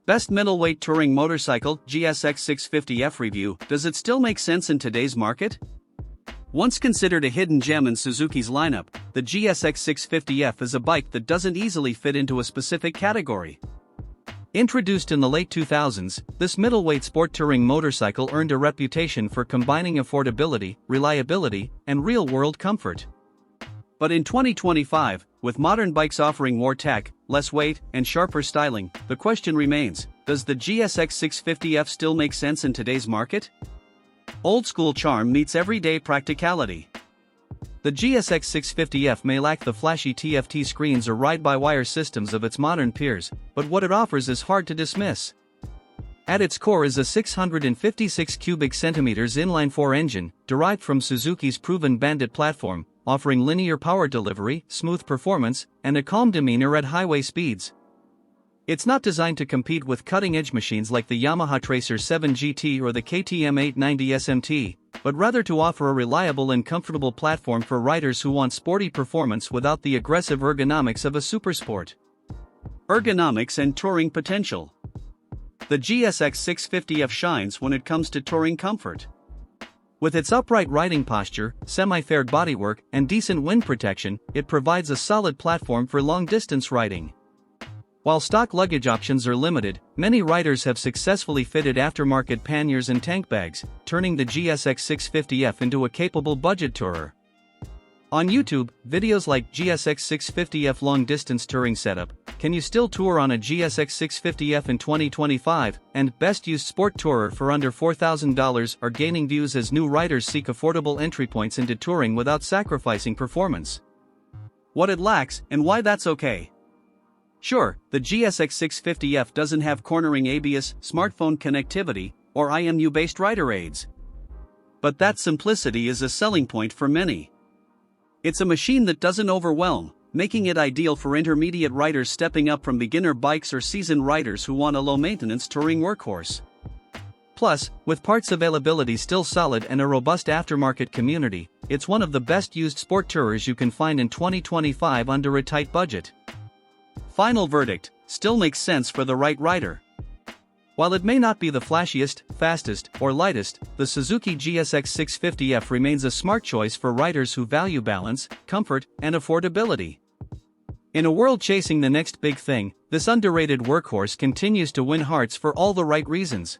Best middleweight touring motorcycle GSX650F review. Does it still make sense in today's market? Once considered a hidden gem in Suzuki's lineup, the GSX650F is a bike that doesn't easily fit into a specific category. Introduced in the late 2000s, this middleweight sport touring motorcycle earned a reputation for combining affordability, reliability, and real-world comfort. But in 2025, with modern bikes offering more tech, less weight, and sharper styling, the question remains, does the GSX650F still make sense in today's market? Old-school charm meets everyday practicality. The GSX650F may lack the flashy TFT screens or ride-by-wire systems of its modern peers, but what it offers is hard to dismiss. At its core is a 656 cubic centimeters inline-4 engine, derived from Suzuki's proven Bandit platform, offering linear power delivery, smooth performance, and a calm demeanor at highway speeds. It's not designed to compete with cutting-edge machines like the Yamaha Tracer 7 GT or the KTM 890 SMT, but rather to offer a reliable and comfortable platform for riders who want sporty performance without the aggressive ergonomics of a supersport. Ergonomics and touring potential. The GSX650F shines when it comes to touring comfort. With its upright riding posture, semi-fared bodywork, and decent wind protection, it provides a solid platform for long-distance riding. While stock luggage options are limited, many riders have successfully fitted aftermarket panniers and tank bags, turning the GSX650F into a capable budget tourer. On YouTube, videos like GSX650F long-distance touring setup, Can You Still Tour on a GSX650F in 2025, and Best Used Sport Tourer for Under $4,000 are gaining views as new riders seek affordable entry points into touring without sacrificing performance. What it lacks, and why that's okay. Sure, the GSX650F doesn't have cornering ABS, smartphone connectivity, or IMU-based rider aids. But that simplicity is a selling point for many. It's a machine that doesn't overwhelm, making it ideal for intermediate riders stepping up from beginner bikes or seasoned riders who want a low-maintenance touring workhorse. Plus, with parts availability still solid and a robust aftermarket community, it's one of the best used sport tourers you can find in 2025 under a tight budget. Final verdict: still makes sense for the right rider. While it may not be the flashiest, fastest, or lightest, the Suzuki GSX650F remains a smart choice for riders who value balance, comfort, and affordability. In a world chasing the next big thing, this underrated workhorse continues to win hearts for all the right reasons.